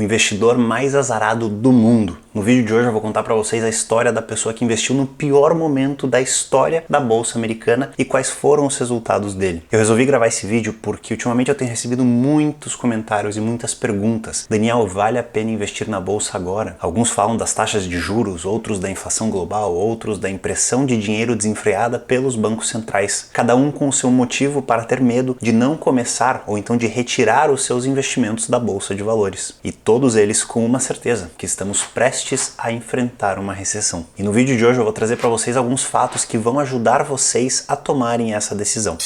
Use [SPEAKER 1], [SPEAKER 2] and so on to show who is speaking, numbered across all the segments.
[SPEAKER 1] investidor mais azarado do mundo. No vídeo de hoje eu vou contar para vocês a história da pessoa que investiu no pior momento da história da Bolsa Americana e quais foram os resultados dele. Eu resolvi gravar esse vídeo porque ultimamente eu tenho recebido muitos comentários e muitas perguntas. Daniel, vale a pena investir na Bolsa agora? Alguns falam das taxas de juros, outros da inflação global, outros da impressão de dinheiro desenfreada pelos bancos centrais. Cada um com o seu motivo para ter medo de não começar ou então de retirar os seus investimentos da Bolsa de Valores. E todos eles com uma certeza, que estamos prestes a enfrentar uma recessão. E no vídeo de hoje eu vou trazer para vocês alguns fatos que vão ajudar vocês a tomarem essa decisão.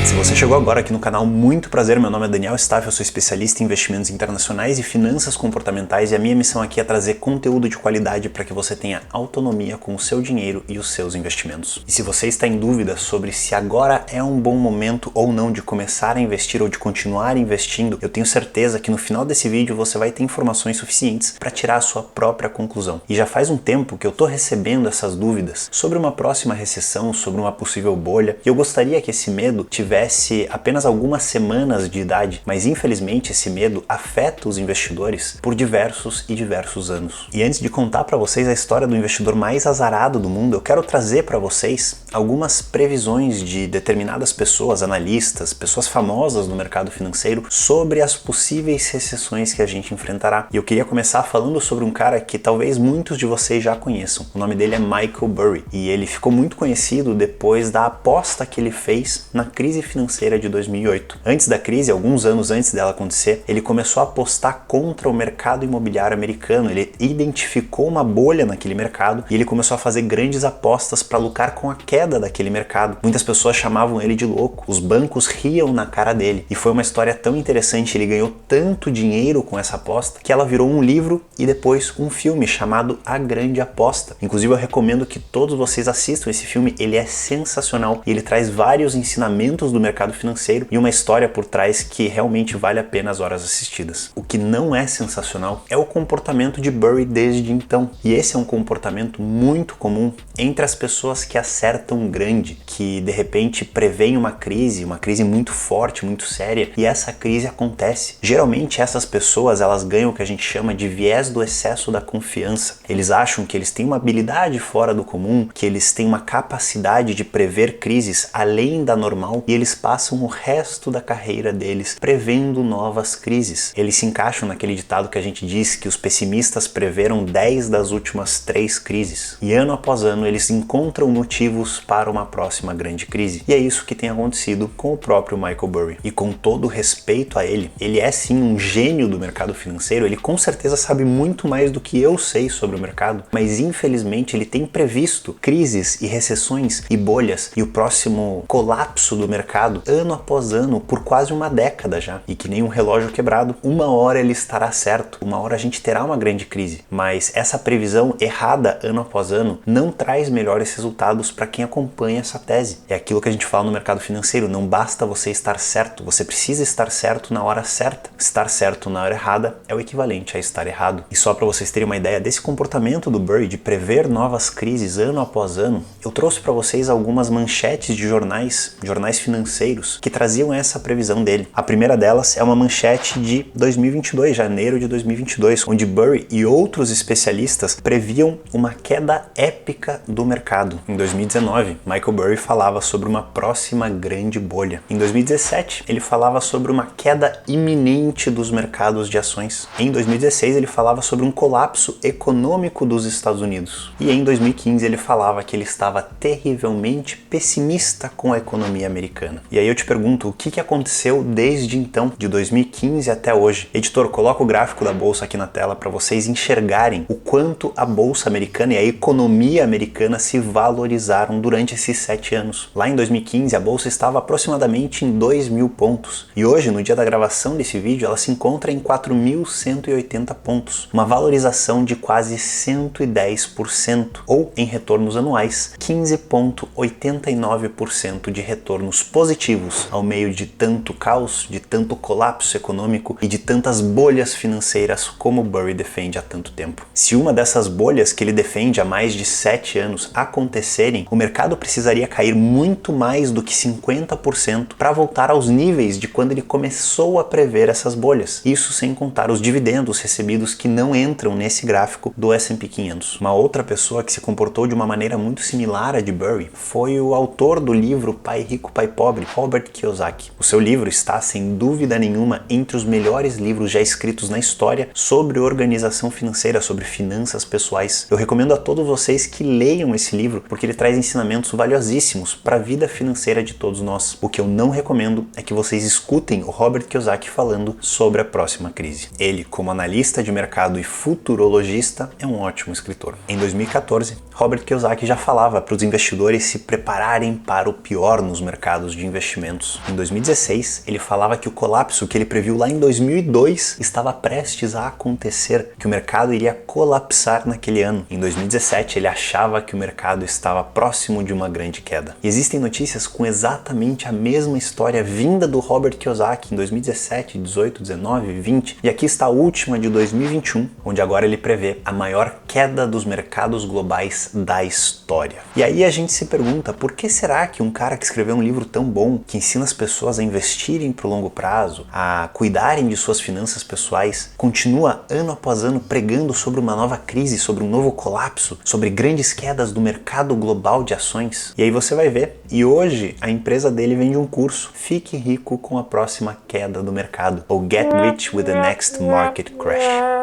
[SPEAKER 1] Se você chegou agora aqui no canal, muito prazer, meu nome é Daniel Staff, eu sou especialista em investimentos internacionais e finanças comportamentais e a minha missão aqui é trazer conteúdo de qualidade para que você tenha autonomia com o seu dinheiro e os seus investimentos. E se você está em dúvida sobre se agora é um bom momento ou não de começar a investir ou de continuar investindo, eu tenho certeza que no final desse vídeo você vai ter informações suficientes para tirar a sua própria conclusão. E já faz um tempo que eu estou recebendo essas dúvidas sobre uma próxima recessão, sobre uma possível bolha, e eu gostaria que esse medo tivesse apenas algumas semanas de idade, mas infelizmente esse medo afeta os investidores por diversos anos. E antes de contar para vocês a história do investidor mais azarado do mundo, eu quero trazer para vocês algumas previsões de determinadas pessoas, analistas, pessoas famosas no mercado financeiro sobre as possíveis recessões que a gente enfrentará. E eu queria começar falando sobre um cara que talvez muitos de vocês já conheçam. O nome dele é Michael Burry e ele ficou muito conhecido depois da aposta que ele fez na crise financeira de 2008. Antes da crise, alguns anos antes dela acontecer, ele começou a apostar contra o mercado imobiliário americano. Ele identificou uma bolha naquele mercado e ele começou a fazer grandes apostas para lucrar com a queda daquele mercado. Muitas pessoas chamavam ele de louco, os bancos riam na cara dele. E foi uma história tão interessante, ele ganhou tanto dinheiro com essa aposta que ela virou um livro e depois um filme chamado A Grande Aposta. Inclusive eu recomendo que todos vocês assistam esse filme, ele é sensacional e ele traz vários ensinamentos do mercado financeiro e uma história por trás que realmente vale a pena as horas assistidas. O que não é sensacional é o comportamento de Burry desde então. E esse é um comportamento muito comum entre as pessoas que acertam grande, que de repente preveem uma crise muito forte, muito séria, e essa crise acontece. Geralmente essas pessoas, elas ganham o que a gente chama de viés do excesso da confiança. Eles acham que eles têm uma habilidade fora do comum, que eles têm uma capacidade de prever crises além da normal e eles passam o resto da carreira deles prevendo novas crises. Eles se encaixam naquele ditado que a gente diz que os pessimistas preveram 10 das últimas 3 crises. E ano após ano eles encontram motivos para uma próxima grande crise. E é isso que tem acontecido com o próprio Michael Burry. E com todo respeito a ele é sim um gênio do mercado financeiro, ele com certeza sabe muito mais do que eu sei sobre o mercado, mas infelizmente ele tem previsto crises e recessões e bolhas e o próximo colapso do mercado ano após ano por quase uma década já. E que nem um relógio quebrado, uma hora ele estará certo, uma hora a gente terá uma grande crise. Mas essa previsão errada ano após ano não traz melhores resultados para quem acompanha essa tese. É aquilo que a gente fala no mercado financeiro, não basta você estar certo, você precisa estar certo na hora certa. Estar certo na hora errada é o equivalente a estar errado. E só para vocês terem uma ideia desse comportamento do Burry de prever novas crises ano após ano, eu trouxe para vocês algumas manchetes de jornais financeiros que traziam essa previsão dele. A primeira delas é uma manchete de 2022, janeiro de 2022, onde Burry e outros especialistas previam uma queda épica do mercado. Em 2019, Michael Burry falava sobre uma próxima grande bolha. Em 2017, ele falava sobre uma queda iminente dos mercados de ações. Em 2016, ele falava sobre um colapso econômico dos Estados Unidos. E em 2015, ele falava que ele estava terrivelmente pessimista com a economia americana. E aí eu te pergunto, o que aconteceu desde então, de 2015 até hoje? Editor, coloca o gráfico da bolsa aqui na tela para vocês enxergarem o quanto a bolsa americana e a economia americana se valorizaram durante esses 7 anos. Lá em 2015, a bolsa estava aproximadamente em 2.000 pontos. E hoje, no dia da gravação desse vídeo, ela se encontra em 4.180 pontos. Uma valorização de quase 110%, ou em retornos anuais, 15,89% de retornos positivos positivos ao meio de tanto caos, de tanto colapso econômico e de tantas bolhas financeiras como Burry defende há tanto tempo. Se uma dessas bolhas que ele defende há mais de 7 anos acontecerem, o mercado precisaria cair muito mais do que 50% para voltar aos níveis de quando ele começou a prever essas bolhas. Isso sem contar os dividendos recebidos que não entram nesse gráfico do S&P 500. Uma outra pessoa que se comportou de uma maneira muito similar à de Burry foi o autor do livro Pai Rico, Pai Pobre, Robert Kiyosaki. O seu livro está, sem dúvida nenhuma, entre os melhores livros já escritos na história sobre organização financeira, sobre finanças pessoais. Eu recomendo a todos vocês que leiam esse livro, porque ele traz ensinamentos valiosíssimos para a vida financeira de todos nós. O que eu não recomendo é que vocês escutem o Robert Kiyosaki falando sobre a próxima crise. Ele, como analista de mercado e futurologista, é um ótimo escritor. Em 2014, Robert Kiyosaki já falava para os investidores se prepararem para o pior nos mercados de investimentos. Em 2016, ele falava que o colapso que ele previu lá em 2002 estava prestes a acontecer, que o mercado iria colapsar naquele ano. Em 2017, ele achava que o mercado estava próximo de uma grande queda. E existem notícias com exatamente a mesma história vinda do Robert Kiyosaki em 2017, 18, 19, 20, e aqui está a última de 2021, onde agora ele prevê a maior queda dos mercados globais da história. E aí a gente se pergunta, por que será que um cara que escreveu um livro tão bom, que ensina as pessoas a investirem para o longo prazo, a cuidarem de suas finanças pessoais, continua ano após ano pregando sobre uma nova crise, sobre um novo colapso, sobre grandes quedas do mercado global de ações? E aí você vai ver, e hoje a empresa dele vende um curso, Fique Rico com a Próxima Queda do Mercado, ou Get Rich with the Next Market Crash.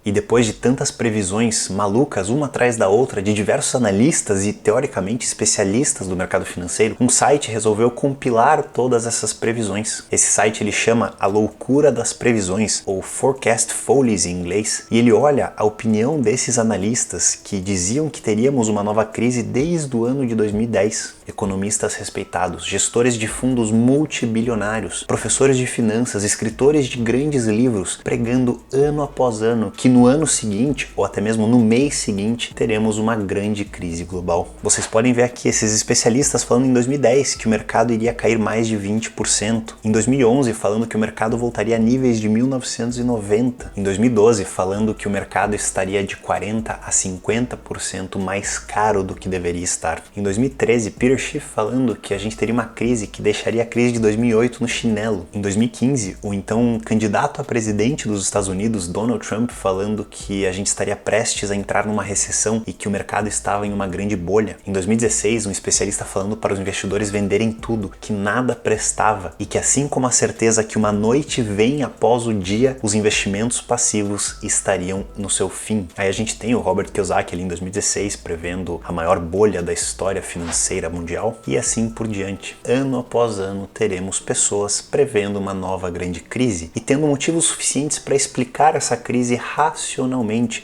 [SPEAKER 1] E depois de tantas previsões malucas, uma atrás da outra, de diversos analistas e teoricamente especialistas do mercado financeiro, um site resolveu compilar todas essas previsões. Esse site ele chama A Loucura das Previsões, ou Forecast Follies em inglês, e ele olha a opinião desses analistas que diziam que teríamos uma nova crise desde o ano de 2010. Economistas respeitados, gestores de fundos multibilionários, professores de finanças, escritores de grandes livros, pregando ano após ano que no ano seguinte, ou até mesmo no mês seguinte, teremos uma grande crise global. Vocês podem ver aqui esses especialistas falando em 2010 que o mercado iria cair mais de 20%, em 2011 falando que o mercado voltaria a níveis de 1990, em 2012 falando que o mercado estaria de 40% a 50% mais caro do que deveria estar, em 2013 Peter Schiff falando que a gente teria uma crise que deixaria a crise de 2008 no chinelo, em 2015 o então candidato a presidente dos Estados Unidos, Donald Trump, falando que a gente estaria prestes a entrar numa recessão e que o mercado estava em uma grande bolha. Em 2016, um especialista falando para os investidores venderem tudo, que nada prestava e que assim como a certeza que uma noite vem após o dia, os investimentos passivos estariam no seu fim. Aí a gente tem o Robert Kiyosaki ali em 2016 prevendo a maior bolha da história financeira mundial e assim por diante. Ano após ano teremos pessoas prevendo uma nova grande crise e tendo motivos suficientes para explicar essa crise racionalmente,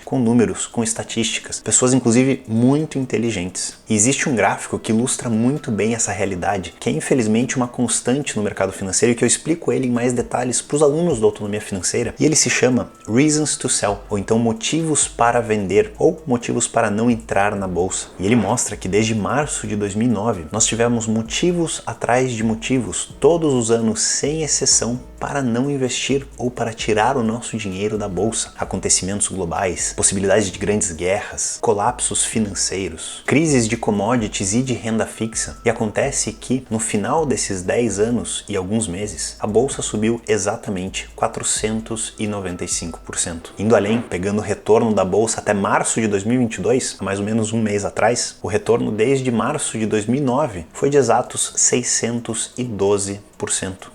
[SPEAKER 1] com números, com estatísticas, pessoas inclusive muito inteligentes. E existe um gráfico que ilustra muito bem essa realidade, que é infelizmente uma constante no mercado financeiro e que eu explico ele em mais detalhes para os alunos da autonomia financeira, e ele se chama Reasons to Sell, ou então motivos para vender, ou motivos para não entrar na bolsa. E ele mostra que desde março de 2009 nós tivemos motivos atrás de motivos, todos os anos sem exceção, para não investir ou para tirar o nosso dinheiro da bolsa. Acontecimentos globais, possibilidades de grandes guerras, colapsos financeiros, crises de commodities e de renda fixa. E acontece que no final desses 10 anos e alguns meses, a bolsa subiu exatamente 495%. Indo além, pegando o retorno da bolsa até março de 2022, há mais ou menos um mês atrás, o retorno desde março de 2009 foi de exatos 612%.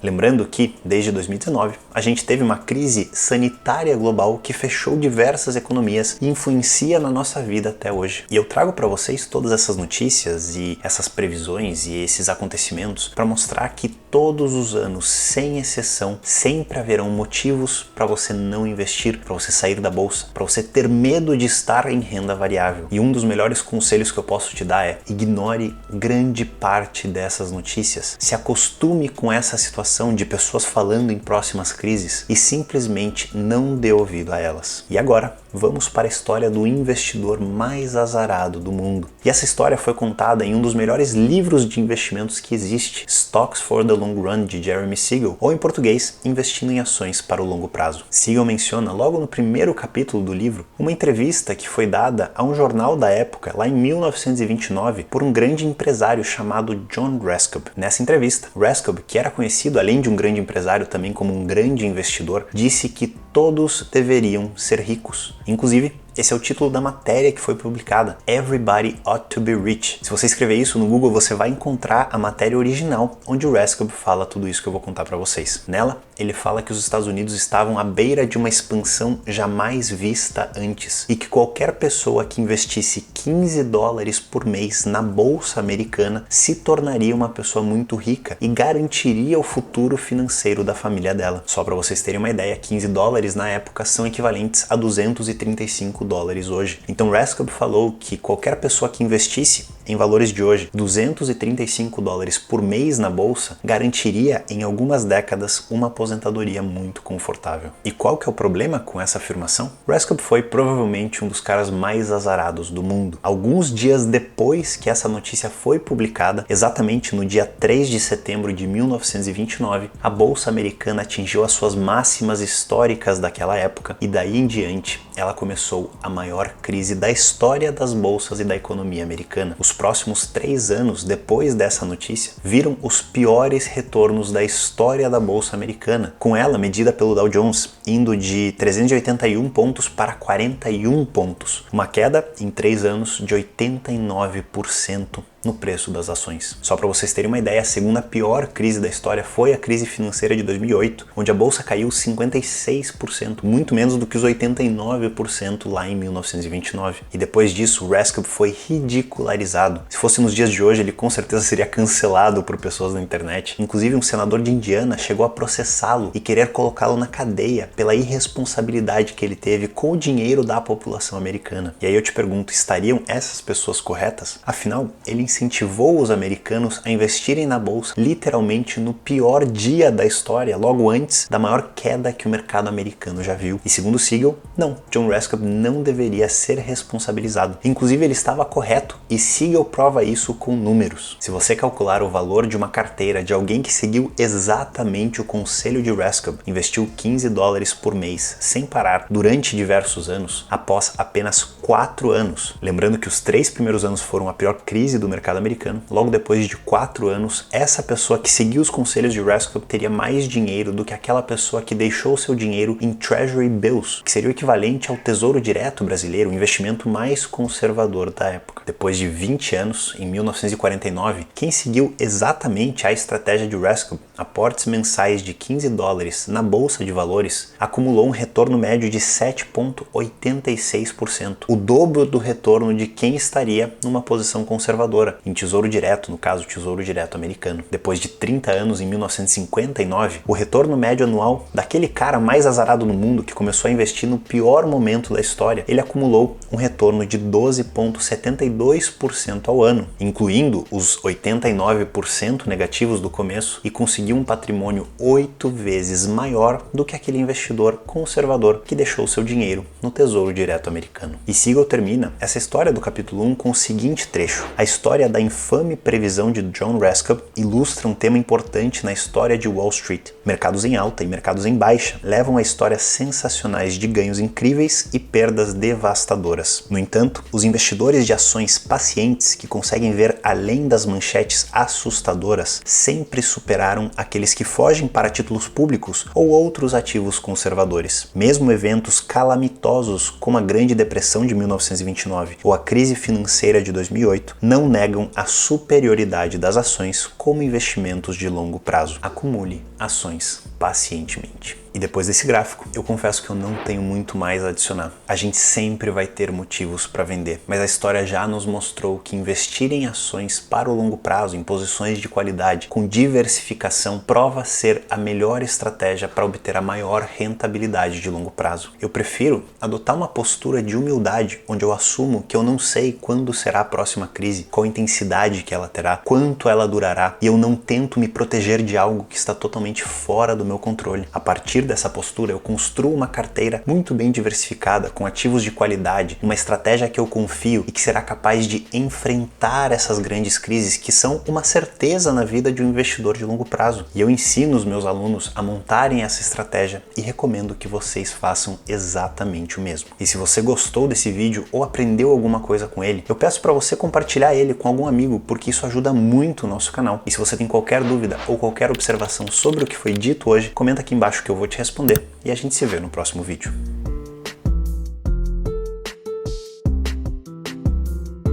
[SPEAKER 1] Lembrando que, desde 2019, a gente teve uma crise sanitária global que fechou diversas economias e influencia na nossa vida até hoje. E eu trago para vocês todas essas notícias e essas previsões e esses acontecimentos para mostrar que todos os anos, sem exceção, sempre haverão motivos para você não investir, para você sair da bolsa, para você ter medo de estar em renda variável. E um dos melhores conselhos que eu posso te dar é: ignore grande parte dessas notícias. Se acostume com essa situação de pessoas falando pensando em próximas crises e simplesmente não deu ouvido a elas. E agora, vamos para a história do investidor mais azarado do mundo. E essa história foi contada em um dos melhores livros de investimentos que existe, Stocks for the Long Run, de Jeremy Siegel, ou em português, Investindo em Ações para o Longo Prazo. Siegel menciona logo no primeiro capítulo do livro uma entrevista que foi dada a um jornal da época, lá em 1929, por um grande empresário chamado John Rescoe. Nessa entrevista, Rescoe, que era conhecido além de um grande empresário também como um grande investidor, disse que todos deveriam ser ricos. Inclusive, esse é o título da matéria que foi publicada, Everybody Ought to be Rich. Se você escrever isso no Google, você vai encontrar a matéria original, onde o Rescoe fala tudo isso que eu vou contar para vocês. Nela, ele fala que os Estados Unidos estavam à beira de uma expansão jamais vista antes e que qualquer pessoa que investisse $15 por mês na bolsa americana se tornaria uma pessoa muito rica e garantiria o futuro financeiro da família dela. Só para vocês terem uma ideia, $15 na época são equivalentes a $235 hoje. Então Rescoe falou que qualquer pessoa que investisse, em valores de hoje, $235 por mês na bolsa, garantiria em algumas décadas uma aposentadoria muito confortável. E qual que é o problema com essa afirmação? Rescoe foi provavelmente um dos caras mais azarados do mundo. Alguns dias depois que essa notícia foi publicada, exatamente no dia 3 de setembro de 1929, a bolsa americana atingiu as suas máximas históricas daquela época e daí em diante ela começou a maior crise da história das bolsas e da economia americana. Os próximos 3 anos depois dessa notícia viram os piores retornos da história da bolsa americana, com ela medida pelo Dow Jones indo de 381 pontos para 41 pontos, uma queda em 3 anos de 89% no preço das ações. Só para vocês terem uma ideia, a segunda pior crise da história foi a crise financeira de 2008, onde a bolsa caiu 56%, muito menos do que os 89% lá em 1929. E depois disso, o Rescoe foi ridicularizado. Se fosse nos dias de hoje, ele com certeza seria cancelado por pessoas na internet. Inclusive, um senador de Indiana chegou a processá-lo e querer colocá-lo na cadeia pela irresponsabilidade que ele teve com o dinheiro da população americana. E aí eu te pergunto, estariam essas pessoas corretas? Afinal, ele incentivou os americanos a investirem na bolsa literalmente no pior dia da história, logo antes da maior queda que o mercado americano já viu. E segundo Siegel, não, John Rescoe não deveria ser responsabilizado. Inclusive ele estava correto e Siegel prova isso com números. Se você calcular o valor de uma carteira de alguém que seguiu exatamente o conselho de Rescoe, investiu $15 por mês sem parar durante diversos anos, após apenas 4 anos, lembrando que os 3 primeiros anos foram a pior crise do mercado americano, logo depois de 4 anos, essa pessoa que seguiu os conselhos de Rescoe teria mais dinheiro do que aquela pessoa que deixou seu dinheiro em Treasury Bills, que seria o equivalente ao Tesouro Direto brasileiro, o investimento mais conservador da época. Depois de 20 anos, em 1949, quem seguiu exatamente a estratégia de Rescoe, aportes mensais de $15 na bolsa de valores, acumulou um retorno médio de 7,86%, o dobro do retorno de quem estaria numa posição conservadora, em Tesouro Direto, no caso Tesouro Direto americano. Depois de 30 anos, em 1959, o retorno médio anual daquele cara mais azarado no mundo que começou a investir no pior momento da história, ele acumulou um retorno de 12,72% ao ano, incluindo os 89% negativos do começo, e conseguiu um patrimônio 8 vezes maior do que aquele investidor conservador que deixou seu dinheiro no Tesouro Direto americano. E Siegel termina essa história do capítulo 1 com o seguinte trecho: a história da infame previsão de John Rescoe ilustra um tema importante na história de Wall Street. Mercados em alta e mercados em baixa levam a histórias sensacionais de ganhos incríveis e perdas devastadoras. No entanto, os investidores de ações pacientes que conseguem ver além das manchetes assustadoras sempre superaram aqueles que fogem para títulos públicos ou outros ativos conservadores. Mesmo eventos calamitosos como a Grande Depressão de 1929 ou a crise financeira de 2008 não negam a superioridade das ações como investimentos de longo prazo. Acumule ações pacientemente. E depois desse gráfico, eu confesso que eu não tenho muito mais a adicionar. A gente sempre vai ter motivos para vender, mas a história já nos mostrou que investir em ações para o longo prazo, em posições de qualidade, com diversificação, prova ser a melhor estratégia para obter a maior rentabilidade de longo prazo. Eu prefiro adotar uma postura de humildade, onde eu assumo que eu não sei quando será a próxima crise, qual a intensidade que ela terá, quanto ela durará, e eu não tento me proteger de algo que está totalmente fora do meu meu controle. A partir dessa postura, eu construo uma carteira muito bem diversificada, com ativos de qualidade, uma estratégia que eu confio e que será capaz de enfrentar essas grandes crises que são uma certeza na vida de um investidor de longo prazo. E eu ensino os meus alunos a montarem essa estratégia e recomendo que vocês façam exatamente o mesmo. E se você gostou desse vídeo ou aprendeu alguma coisa com ele, eu peço para você compartilhar ele com algum amigo, porque isso ajuda muito o nosso canal. E se você tem qualquer dúvida ou qualquer observação sobre o que foi dito hoje, comenta aqui embaixo que eu vou te responder e a gente se vê no próximo vídeo.